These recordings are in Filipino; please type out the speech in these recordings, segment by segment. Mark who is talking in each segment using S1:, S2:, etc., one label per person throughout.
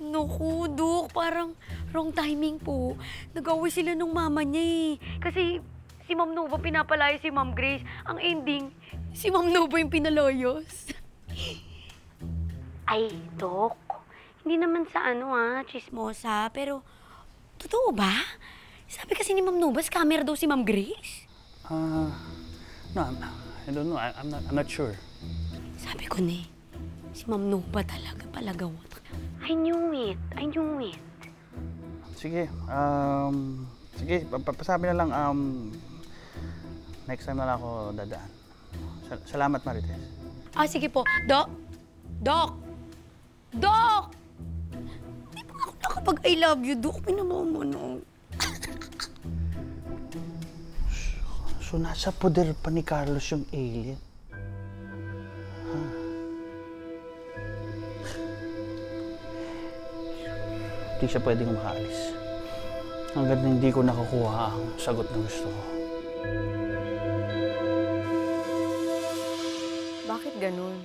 S1: Naku, Dok, parang wrong timing po. Nag-away sila nung mama niya eh. Kasi si Ma'am Nova pinapalaya si Ma'am Grace. Ang ending, si Ma'am Nova yung pinalayos. Ay, Dok, hindi naman sa chismosa, pero totoo ba? Sabi kasi ni Ma'am Nova, scammer daw si Ma'am Grace.
S2: No, I don't know. I'm not sure.
S1: Sabi ko na si Ma'am Nova talaga palagawat. I knew it.
S2: Sige, pasabi na lang, next time na lang ako dadaan. Salamat, Marites.
S1: Sige po. Dok! Di ba ako nakapag-I love you, Dok? Pinamamanog.
S2: So, nasa poder pa ni Carlos yung alien? Hindi siya pwedeng makaalis hanggat hindi ko nakukuha ang sagot na gusto ko.
S1: Bakit ganun?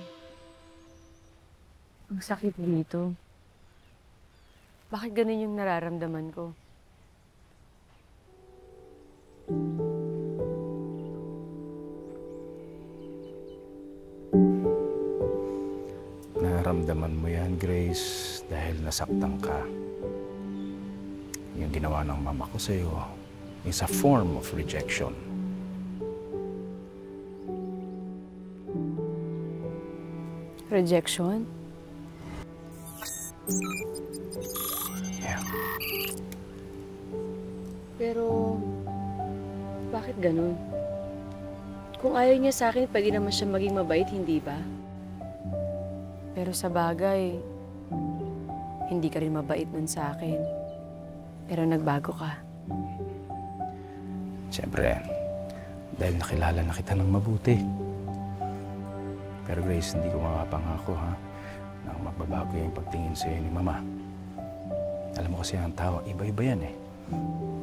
S1: Ang sakit dito. Bakit ganun yung nararamdaman ko?
S3: Nararamdaman mo yan, Grace, dahil nasaktan ka. Yung ginawa ng mama ko sa'yo is a form of rejection.
S1: Rejection?
S3: Yeah.
S1: Pero, bakit ganun? Kung ayaw niya sa akin, pwede naman siya maging mabait, hindi ba? Pero sa bagay, hindi ka rin mabait nun sa akin. Pero nagbago ka.
S3: Siyempre, dahil nakilala na kita ng mabuti. Pero Grace, hindi ko makapangako, na magbabago yung pagtingin sa'yo ni Mama. Alam mo kasi ang tao, iba-iba yan eh.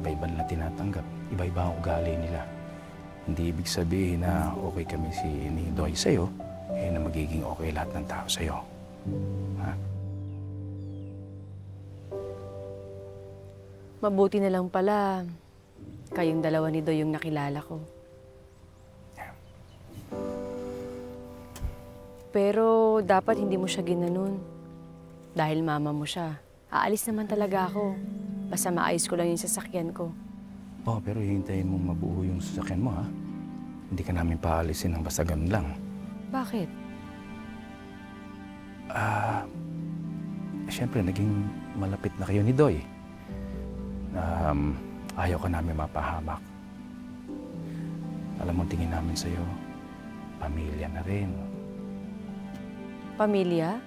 S3: Iba-iba nila tinatanggap. Iba-iba ang ugali nila. Hindi ibig sabihin na okay kami ni Doy sa'yo, na magiging okay lahat ng tao sa'yo.
S1: Mabuti na lang pala, kayong dalawa ni Doy yung nakilala ko. Pero dapat hindi mo siya ginanon. Dahil mama mo siya. Aalis naman talaga ako. Basta maayos ko lang yung sasakyan ko.
S3: Pero hihintayin mo mabuo yung sasakyan mo, ha? Hindi ka namin paalisin ng basta ganun lang.
S1: Bakit?
S3: Siyempre, naging malapit na kayo ni Doy. Ayaw ka namin mapahamak. Alam mo, tingin namin sa'yo, pamilya na rin.
S1: Pamilya?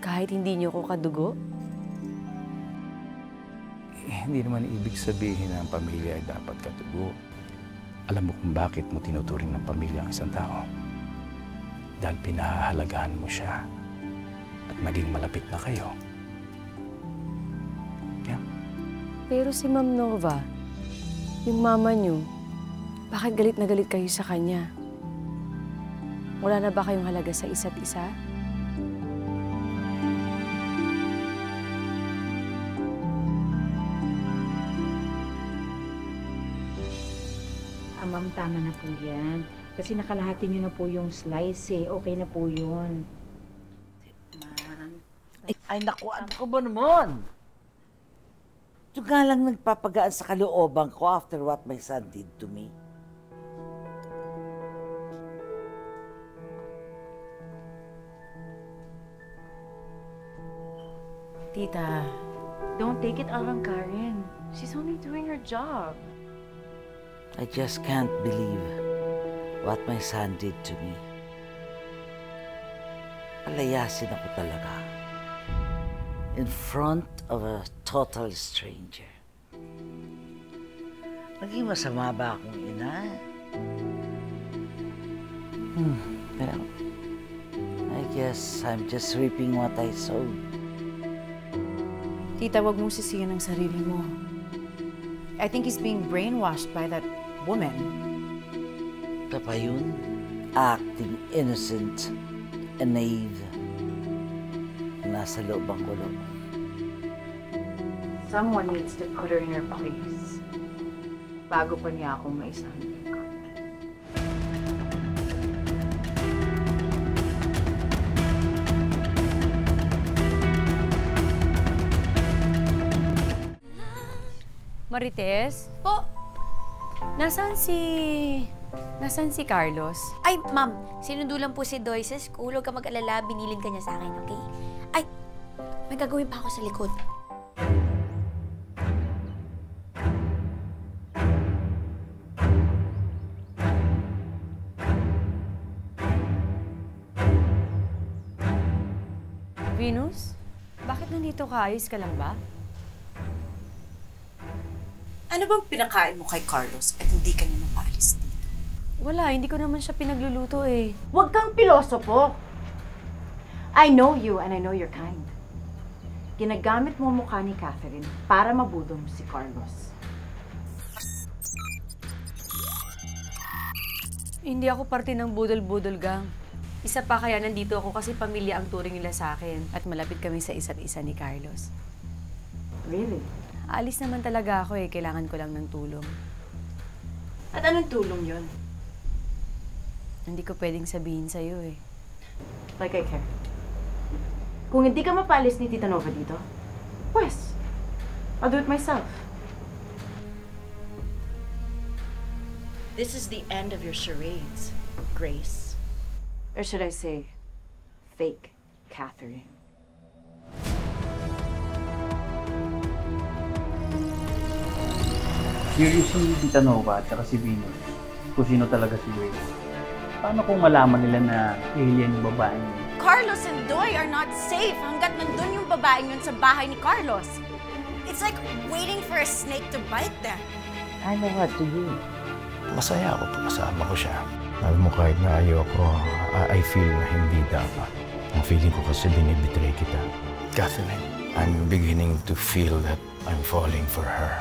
S1: Kahit hindi niyo ko kadugo?
S3: Hindi naman ibig sabihin na ang pamilya ay dapat katugo. Alam mo kung bakit mo tinuturing ng pamilya ang isang tao? Dahil pinahahalagahan mo siya at naging malapit na kayo.
S1: Pero si Ma'am Nova, yung mama niyo, bakit galit na galit kayo sa kanya? Wala na ba kayong halaga sa isa't isa?
S4: Ma'am, tama na po yan. Kasi nakalahati niyo na po yung slice eh. Okay na po yun. Ma'am.
S5: Ay naku, ano ko ba naman? Ito nga lang nagpapagaan sa kalooban ko after what my son did to me.
S4: Tita, don't take it out on Karen. She's only doing her job.
S5: I just can't believe what my son did to me. Palayasin ako talaga. In front of a total stranger. Naging masama ba akong ina? Well, I guess I'm just reaping what I sowed.
S4: Tita, wag mong sisiyan ang sarili mo. I think he's being brainwashed by that woman.
S5: Ito pa yun, acting innocent and naive. Nasa loob ang kulong.
S4: Someone needs to put her in her place. Bago pa niya akong maisahan.
S1: Marites?
S6: Po,
S1: Nasaan si Carlos?
S6: ay ma'am, sinundo lang po si Doy sa school. Huwag ka mag-alala, binilin ka niya sa akin, okay? Ay, may gagawin pa ako sa likod.
S1: Venus? Bakit nandito ka? Ayos ka lang ba?
S7: Ano bang pinakain mo kay Carlos at hindi ka niya mapaalis dito?
S1: Wala, hindi ko naman siya pinagluluto eh.
S4: Huwag kang pilosopo. I know you and I know your kind. Ginagamit mo mukha ni Catherine para mabudol mo si Carlos.
S1: Hindi ako parte ng budol-budol gang. Isa pa kaya nandito ako kasi pamilya ang turing nila sa akin at malapit kami sa isa't isa ni Carlos.
S4: Really?
S1: Alis naman talaga ako eh, kailangan ko lang ng tulong.
S4: At anong tulong yon?
S1: Hindi ko pwedeng sabihin sa'yo eh.
S4: Like I care. Kung hindi ka mapalis ni Tita Nova dito, pues, I'll do it myself.
S7: This is the end of your charades, Grace.
S4: Or should I say, fake Catherine.
S2: Curious si Tita Nova at saka si Venus kung sino talaga si Grace. Paano kung malaman nila na alien yung babaeng yun?
S7: Carlos and Doy are not safe hanggat nandun yung babaeng yun sa bahay ni Carlos. It's like waiting for a snake to bite them.
S5: I know what to do.
S3: Masaya ako pag kasama ko siya. Alam mo, kahit na ayoko, I feel na hindi dapat. Ang feeling ko kasi binibitray kita. Catherine, I'm beginning to feel that I'm falling for her.